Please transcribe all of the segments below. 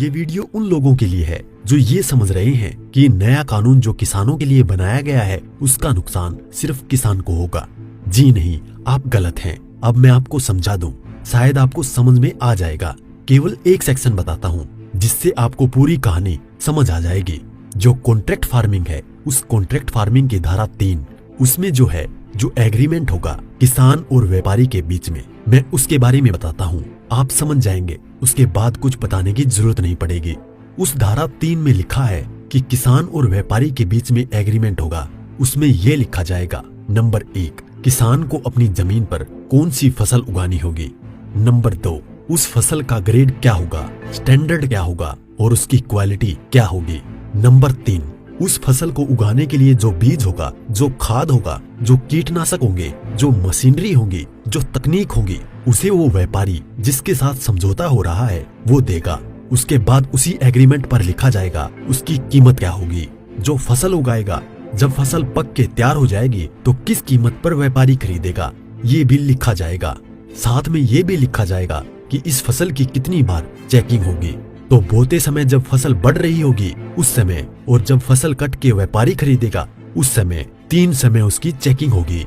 ये वीडियो उन लोगों के लिए है जो ये समझ रहे हैं कि नया कानून जो किसानों के लिए बनाया गया है उसका नुकसान सिर्फ किसान को होगा। जी नहीं, आप गलत हैं। अब मैं आपको समझा दूं, शायद आपको समझ में आ जाएगा। केवल एक सेक्शन बताता हूँ जिससे आपको पूरी कहानी समझ आ जाएगी। जो कॉन्ट्रैक्ट फार्मिंग है, उस कॉन्ट्रैक्ट फार्मिंग की धारा 3, उसमें जो एग्रीमेंट होगा किसान और व्यापारी के बीच में, मैं उसके बारे में बताता हूँ। आप समझ जाएंगे, उसके बाद कुछ बताने की जरूरत नहीं पड़ेगी। उस धारा 3 में लिखा है कि किसान और व्यापारी के बीच में एग्रीमेंट होगा। उसमें यह लिखा जाएगा, नंबर 1, किसान को अपनी जमीन पर कौन सी फसल उगानी होगी। नंबर 2, उस फसल का ग्रेड क्या होगा, स्टैंडर्ड क्या होगा और उसकी क्वालिटी क्या होगी। नंबर 3, उस फसल को उगाने के लिए जो बीज होगा, जो खाद होगा, जो कीटनाशक होंगे, जो मशीनरी होगी, जो तकनीक होगी, उसे वो व्यापारी जिसके साथ समझौता हो रहा है वो देगा। उसके बाद उसी एग्रीमेंट पर लिखा जाएगा उसकी कीमत क्या होगी। जो फसल उगाएगा, जब फसल पक के तैयार हो जाएगी तो किस कीमत पर व्यापारी खरीदेगा, ये भी लिखा जाएगा। साथ में ये भी लिखा जाएगा कि इस फसल की कितनी बार चेकिंग होगी। तो बोते समय जब फसल बढ़ रही होगी उस समय, और जब फसल कट के व्यापारी खरीदेगा उस समय, 3 समय उसकी चेकिंग होगी।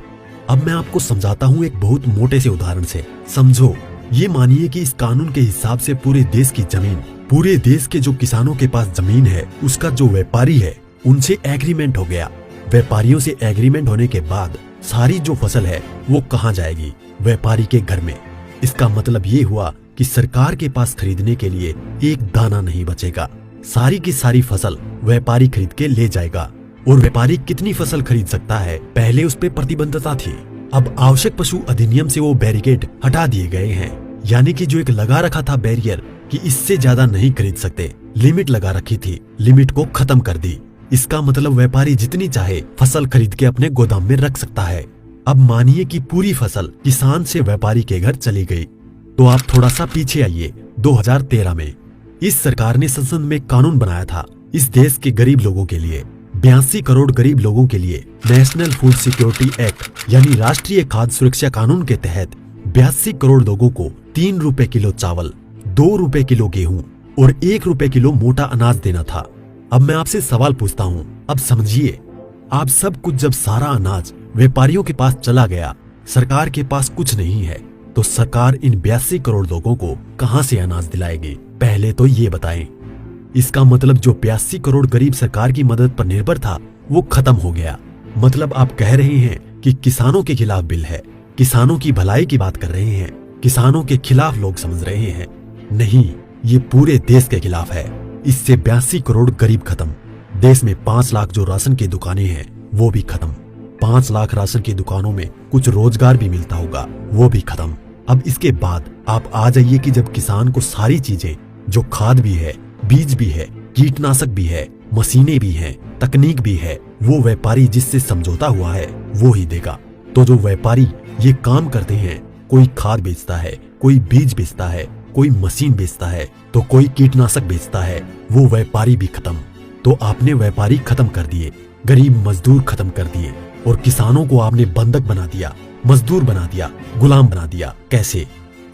अब मैं आपको समझाता हूँ एक बहुत मोटे से उदाहरण से। समझो, ये मानिए कि इस कानून के हिसाब से पूरे देश की जमीन, पूरे देश के जो किसानों के पास जमीन है, उसका जो व्यापारी है उनसे एग्रीमेंट हो गया। व्यापारियों से एग्रीमेंट होने के बाद सारी जो फसल है वो कहाँ जाएगी, व्यापारी के घर में। इसका मतलब ये हुआ कि सरकार के पास खरीदने के लिए एक दाना नहीं बचेगा। सारी की सारी फसल व्यापारी खरीद के ले जाएगा। और व्यापारी कितनी फसल खरीद सकता है, पहले उस पे प्रतिबंधता थी। अब आवश्यक पशु अधिनियम से वो बैरिकेड हटा दिए गए हैं। यानी कि जो एक लगा रखा था बैरियर कि इससे ज्यादा नहीं खरीद सकते, लिमिट लगा रखी थी, लिमिट को खत्म कर दी। इसका मतलब व्यापारी जितनी चाहे फसल खरीद के अपने गोदाम में रख सकता है। अब मानिए कि पूरी फसल किसान से व्यापारी के घर चली गई, तो आप थोड़ा सा पीछे आइए। 2013 में इस सरकार ने संसद में कानून बनाया था इस देश के गरीब लोगों के लिए। 82 करोड़ गरीब लोगों के लिए नेशनल फूड सिक्योरिटी एक्ट यानी राष्ट्रीय खाद्य सुरक्षा कानून के तहत 82 करोड़ लोगों को 3 रुपए किलो चावल, 2 रुपए किलो गेहूं और 1 रुपए किलो मोटा अनाज देना था। अब मैं आपसे सवाल पूछता हूँ, अब समझिए, आप सब कुछ जब सारा अनाज व्यापारियों के पास चला गया, सरकार के पास कुछ नहीं है, तो सरकार इन 82 करोड़ लोगों को कहां से अनाज दिलाएगी, पहले तो ये बताएं। इसका मतलब जो 82 करोड़ गरीब सरकार की मदद पर निर्भर था वो खत्म हो गया। मतलब आप कह रहे हैं कि किसानों के खिलाफ बिल है, किसानों की भलाई की बात कर रहे हैं, किसानों के खिलाफ लोग समझ रहे हैं। नहीं, ये पूरे देश के खिलाफ है। इससे 82 करोड़ गरीब खत्म। देश में 5 लाख जो राशन की दुकानें हैं वो भी खत्म। 5 लाख राशन की दुकानों में कुछ रोजगार भी मिलता होगा, वो भी खत्म। अब इसके बाद आप आ जाइए कि जब किसान को सारी चीजें, जो खाद भी है, बीज भी है, कीटनाशक भी है, मशीनें भी हैं, तकनीक भी है, वो व्यापारी जिससे समझौता हुआ है वो ही देगा। तो जो व्यापारी ये काम करते हैं, कोई खाद बेचता है, कोई बीज बेचता है, कोई मशीन बेचता है, तो कोई कीटनाशक बेचता है, वो व्यापारी भी खत्म। तो आपने व्यापारी खत्म कर दिए, गरीब मजदूर खत्म कर दिए, और किसानों को आपने बंधक बना दिया, मजदूर बना दिया, गुलाम बना दिया। कैसे?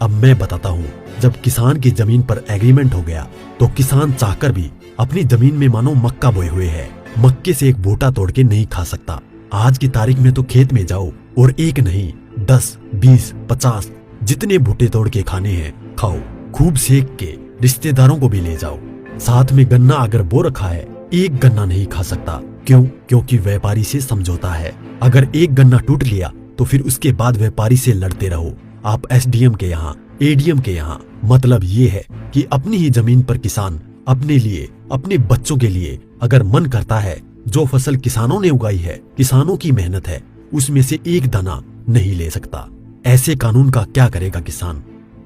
अब मैं बताता हूँ। जब किसान की जमीन पर एग्रीमेंट हो गया तो किसान चाहकर भी अपनी जमीन में मानो मक्का बोए हुए है, मक्के से एक बोटा तोड़ के नहीं खा सकता। आज की तारीख में तो खेत में जाओ और एक नहीं 10, 20, 50 जितने भुट्टे तोड़ के खाने हैं खाओ, खूब सेक के रिश्तेदारों को भी ले जाओ। साथ में गन्ना अगर बो रखा है, एक गन्ना नहीं खा सकता। क्यों? क्योंकि व्यापारी से समझौता है। अगर एक गन्ना टूट लिया तो फिर उसके बाद व्यापारी से लड़ते रहो, आप एसडीएम के यहाँ, एडीएम के यहाँ। मतलब ये है कि अपनी ही जमीन पर किसान अपने लिए, अपने बच्चों के लिए अगर मन करता है, जो फसल किसानों ने उगाई है, किसानों की मेहनत है, उसमें से एक दाना नहीं ले सकता। ऐसे कानून का क्या करेगा किसान?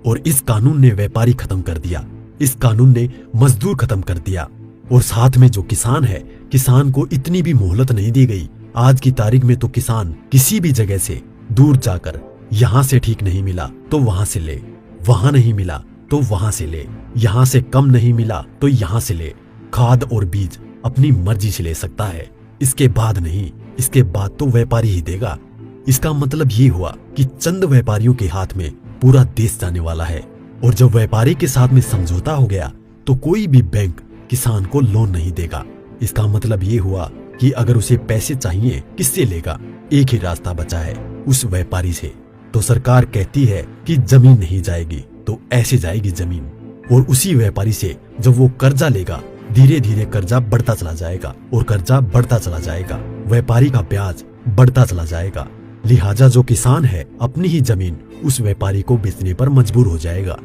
और इस कानून ने व्यापारी खत्म कर दिया, इस कानून ने मजदूर खत्म कर दिया, और साथ में जो किसान है, किसान को इतनी भी मोहलत नहीं दी गई। आज की तारीख में तो किसान किसी भी जगह से दूर जाकर, यहाँ से ठीक नहीं मिला तो वहां से ले, वहां नहीं मिला तो वहां से ले, यहाँ से कम नहीं मिला तो यहाँ से ले। खाद और बीज अपनी मर्जी से ले सकता है, इसके बाद नहीं, इसके बाद तो व्यापारी ही देगा। इसका मतलब ये हुआ कि चंद व्यापारियों के हाथ में पूरा देश जाने वाला है। और जब व्यापारी के साथ में समझौता हो गया तो कोई भी बैंक किसान को लोन नहीं देगा। इसका मतलब ये हुआ कि अगर उसे पैसे चाहिए किससे लेगा? एक ही रास्ता बचा है, उस व्यापारी से। तो सरकार कहती है कि जमीन नहीं जाएगी, तो ऐसे जाएगी जमीन। और उसी व्यापारी से जब वो कर्जा लेगा, धीरे धीरे कर्जा बढ़ता चला जाएगा और कर्जा बढ़ता चला जाएगा, व्यापारी का ब्याज बढ़ता चला जाएगा। लिहाजा जो किसान है अपनी ही जमीन उस व्यापारी को बेचने पर मजबूर हो जाएगा।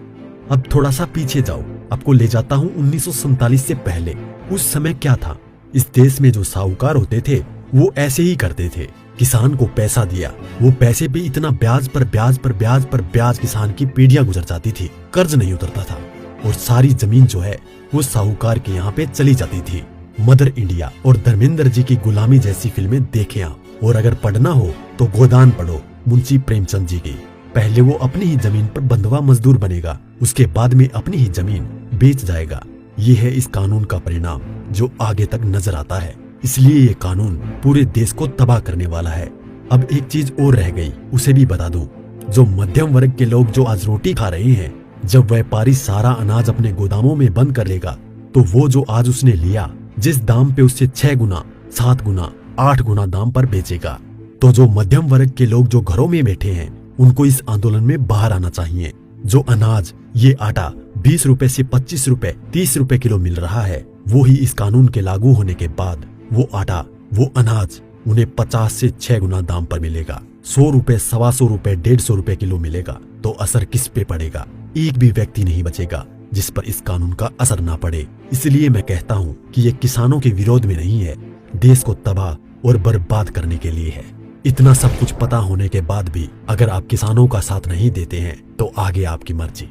अब थोड़ा सा पीछे जाओ, आपको ले जाता हूँ 1947 से पहले। उस समय क्या था? इस देश में जो साहूकार होते थे वो ऐसे ही करते थे। किसान को पैसा दिया, वो पैसे पे इतना ब्याज पर ब्याज पर ब्याज पर ब्याज किसान की पीढ़ियां गुजर जाती थी, कर्ज नहीं उतरता था और सारी जमीन जो है वो साहूकार के यहाँ पे चली जाती थी। मदर इंडिया और धर्मेंद्र जी की गुलामी जैसी फिल्में देखें आप। और अगर पढ़ना हो तो गोदान पढ़ो मुंशी प्रेमचंद जी की। पहले वो अपनी ही जमीन पर बंधुआ मजदूर बनेगा, उसके बाद में अपनी ही जमीन बेच जाएगा। ये है इस कानून का परिणाम जो आगे तक नजर आता है। इसलिए ये कानून पूरे देश को तबाह करने वाला है। अब एक चीज और रह गई, उसे भी बता दूं। जो मध्यम वर्ग के लोग जो आज रोटी खा रहे हैं, जब व्यापारी सारा अनाज अपने गोदामों में बंद कर लेगा, तो वो जो आज उसने लिया जिस दाम पे उससे 6 गुना 7 गुना 8 गुना दाम पर बेचेगा। तो जो मध्यम वर्ग के लोग जो घरों में बैठे हैं, उनको इस आंदोलन में बाहर आना चाहिए। जो अनाज, ये आटा 20 रुपए से 25 रुपए 30 रुपए किलो मिल रहा है, वो ही इस कानून के लागू होने के बाद वो आटा, वो अनाज उन्हें 50 से 6 गुना दाम पर मिलेगा। 100 रुपए, 125 रुपए, 150 रुपए किलो मिलेगा। तो असर किस पे पड़ेगा? एक भी व्यक्ति नहीं बचेगा जिस पर इस कानून का असर ना पड़े। इसलिए मैं कहता हूँ कि ये किसानों के विरोध में नहीं है, देश को तबाह और बर्बाद करने के लिए है। इतना सब कुछ पता होने के बाद भी अगर आप किसानों का साथ नहीं देते हैं तो आगे आपकी मर्जी।